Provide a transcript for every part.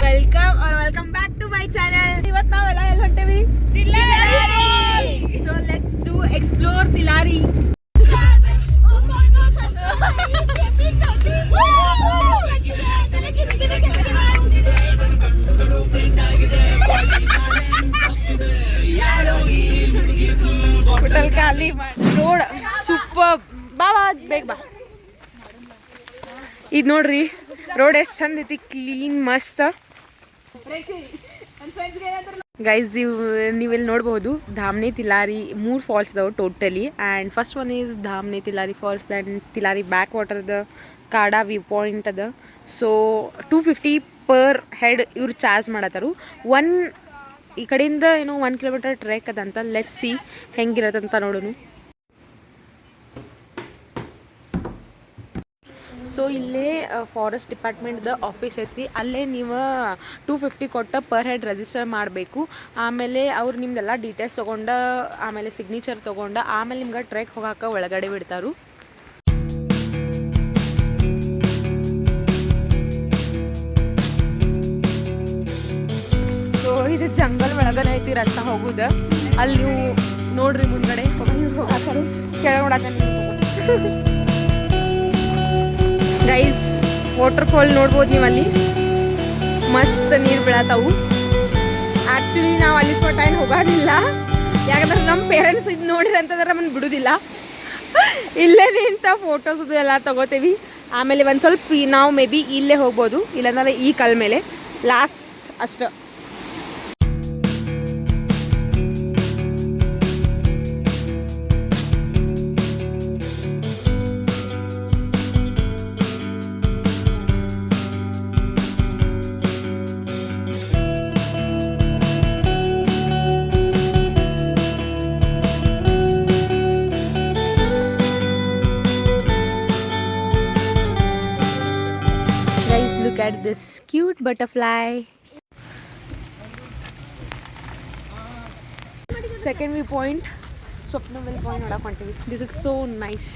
Welcome back to my channel. ಇವತ್ತು ನಾವೆಲ್ಲ ಎಲ್ಲಿ ಹೊಂಟೇವಿ? Tillari. So let's do explore Tillari. Hotel ಖಾಲಿ ರೋಡ್ ಸೂಪರ್. ಬಾ ಬೇಗ ಬಾ. ಇದು ನೋಡ್ರಿ ರೋಡ್ ಎಷ್ಟು ಚಂದ ಐತಿ, ಕ್ಲೀನ್ ಮಸ್ತ್. ಗೈಸ್ ನೀವಿಲ್ಲಿ ನೋಡ್ಬೋದು ಧಾಮ್ನೆ ತಿಲಾರಿ 3 ಫಾಲ್ಸ್ ಅದಾವೆ totally. And first one is Dhamne Tillari falls, then Tillari back ವಾಟರ್ದ ಕಾಡಾ ವ್ಯೂ ಪಾಯಿಂಟ್ ಅದ. ಸೊ 250 ಪರ್ ಹೆಡ್ ಇವ್ರು ಚಾರ್ಜ್ ಮಾಡತ್ತಾರು. ಈ ಕಡೆಯಿಂದ ಏನೋ 1 ಕಿಲೋಮೀಟರ್ ಟ್ರೆಕ್ ಅದಂತ. ಲೆಟ್ಸ್ ಸಿ ಹೆಂಗಿರತ್ತಂತ ನೋಡೋಣ. ಸೊ ಇಲ್ಲೇ ಫಾರೆಸ್ಟ್ ಡಿಪಾರ್ಟ್ಮೆಂಟ್ದ ಆಫೀಸ್ ಐತಿ. ಅಲ್ಲೇ ನೀವು 250 ಕೊಟ್ಟು ಪರ್ ಹೆಡ್ ರಿಜಿಸ್ಟರ್ ಮಾಡಬೇಕು. ಆಮೇಲೆ ಅವ್ರು ನಿಮ್ದೆಲ್ಲ ಡೀಟೇಲ್ಸ್ ತೊಗೊಂಡು ಆಮೇಲೆ ಸಿಗ್ನೇಚರ್ ತೊಗೊಂಡು ಆಮೇಲೆ ನಿಮ್ಗೆ ಟ್ರೆಕ್ ಹೋಗಾಕ ಒಳಗಡೆ ಬಿಡ್ತಾರು. ಸೊ ಇದು ಜಂಗಲ್ ಒಳಗನೆ ಐತಿ ರಸ್ತೆ ಹೋಗುದು. ಅಲ್ಲಿ ನೀವು ನೋಡ್ರಿ ಮುಂದ್ಗಡೆ ಹೋಗಾಕರು ಕೆಳಗೆ ನೋಡಾಕ ಗೈಸ್ ವಾಟರ್ ಫಾಲ್ ನೋಡ್ಬೋದು ನೀವು. ಅಲ್ಲಿ ಮಸ್ತ್ ನೀರು ಬೀಳತ್ತಾವು. ಆ್ಯಕ್ಚುಲಿ ನಾವು ಅಲ್ಲಿ ಸ್ವಟ ಏನು ಹೋಗೋದಿಲ್ಲ, ಯಾಕಂದ್ರೆ ನಮ್ಮ ಪೇರೆಂಟ್ಸ್ ಇದು ನೋಡಿರಿ ಅಂತಂದ್ರೆ ನಮ್ಮನ್ನು ಬಿಡೋದಿಲ್ಲ. ಇಲ್ಲೇ ನಿಂತ ಫೋಟೋಸ್ ಅದು ಎಲ್ಲ ತೊಗೋತೀವಿ. ಆಮೇಲೆ ಒಂದು ಸ್ವಲ್ಪ ನಾವು ಮೇ ಬಿ ಇಲ್ಲೇ ಹೋಗ್ಬೋದು, ಇಲ್ಲಾಂದ್ರೆ ಈ ಕಲ್ ಮೇಲೆ ಲಾಸ್ಟ್ ಅಷ್ಟು. Look at this cute butterfly. Second view point, Swapnamali point ನೋಡಕ್ಕೆ ಹೊಂಟಿವಿ. This is so nice.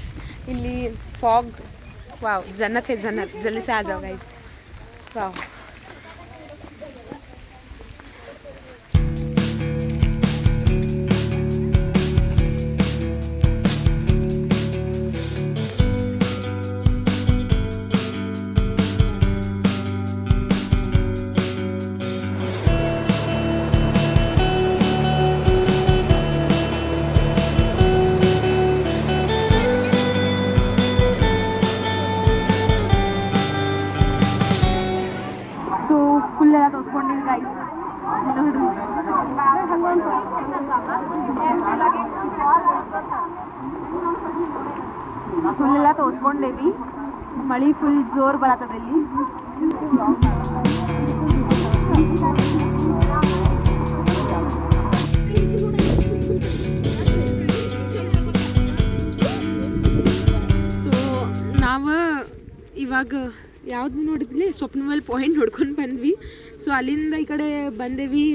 ಇಲ್ಲಿ fog, wow, जन्नत है जन्नत. जल्दी से आ जाओ guys. Wow. ಫುಲ್ಲೆಲ್ಲ ತೋರಿಸ್ಕೊಂಡೇವಿ. ಮಳೆ ಫುಲ್ ಜೋರು ಬರತ್ತದ ಇಲ್ಲಿ. ಸೊ ನಾವು ಇವಾಗ ಯಾವ್ದು ನೋಡಿದ್ವಿ, ಸ್ವಪ್ನಮಲ್ ಪಾಯಿಂಟ್ ನೋಡ್ಕೊಂಡು ಬಂದ್ವಿ. ಸೊ ಅಲ್ಲಿಂದ ಈ ಕಡೆ ಬಂದೇವಿ.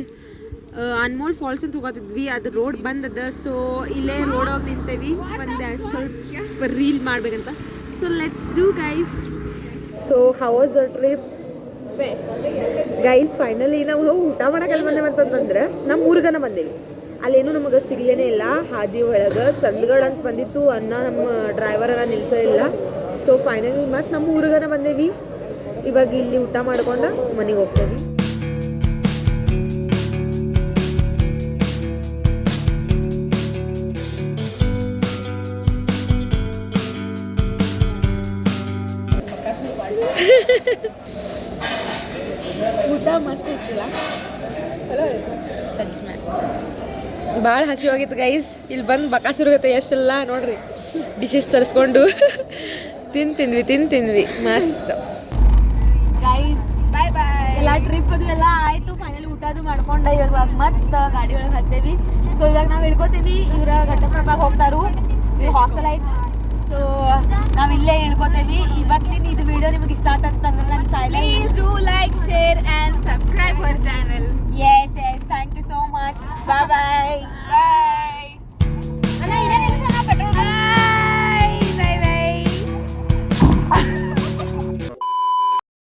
ಅನ್ಮೋಲ್ ಫಾಲ್ಸ್ ಅಂತ ಹೋಗೋತಿದ್ವಿ, ಅದು ರೋಡ್ ಬಂದದ. ಸೊ ಇಲ್ಲೇ ರೋಡ್ ಹೋಗಿ ನಿಂತೇವಿ ಒಂದು ಸ್ವಲ್ಪ ರೀಲ್ ಮಾಡ್ಬೇಕಂತ. So let's do guys. So how was the trip? Guys finally ನಾವು ಊಟ ಮಾಡೋಕೆ ಬಂದೇವೆ ಅಂತಂದ್ರೆ ನಮ್ಮ ಊರಿಗನ ಬಂದೇವಿ. ಅಲ್ಲೇನು ನಮಗೆ ಸಿಗ್ಲೇನೇ ಇಲ್ಲ. ಹಾದಿ ಒಳಗೆ ಚಂದಗಢ ಅಂತ ಬಂದಿತ್ತು, ಅನ್ನ ನಮ್ಮ ಡ್ರೈವರ ನಿಲ್ಸೋ ಇಲ್ಲ. ಸೊ ಫೈನಲಿ ಮತ್ತು ನಮ್ಮ ಊರಿಗನ ಬಂದೇವಿ. ಇವಾಗ ಇಲ್ಲಿ ಊಟ ಮಾಡ್ಕೊಂಡು ಮನೆಗೆ ಹೋಗ್ತೇವಿ. ಊಟ ಮಸ್ತ್ ಇತ್ತಲ್ಲ, ಸಚ್ ಮ್ಯಾನ್ ಭಾಳ ಹಸಿವಾಗಿತ್ತು ಗೈಸ್. ಇಲ್ಲಿ ಬಂದು ಬಕಾಸುರುಗತ್ತೆ ಎಷ್ಟೆಲ್ಲ ನೋಡ್ರಿ ಡಿಶಸ್ ತರಿಸ್ಕೊಂಡು ತಿಂದ್ವಿ ಮಸ್ತ್ ಗೈಸ್. ಬಾಯ್ ಬಾಯ್. ಎಲ್ಲ ಟ್ರಿಪ್ ಅದು ಎಲ್ಲ ಆಯಿತು. ಫೈನಲಿ ಊಟ ಅದು ಮಾಡ್ಕೊಂಡು ಇವಾಗ ಮತ್ತೆ ಗಾಡಿ ಒಳಗೆ ಹತ್ತೇವಿ. ಸೊ ಇವಾಗ ನಾವು ಇಳ್ಕೊತೀವಿ. ಇವ್ರ ಘಟ್ಟಪ್ರಭಾಗ ಹೋಗ್ತಾರು ಹಾಸ್ಟೆಲೈಟ್ಸ್. ಸೊ ನಾವು ಇಲ್ಲೇ ಇಳ್ಕೊತೇವಿ. ಇವತ್ತಿನ ಇದು ವಿಡಿಯೋ ನಿಮಗೆ ಇಷ್ಟ ಆತಂತಂದ್ರೆ ನನ್ನ channel please do like, share and subscribe.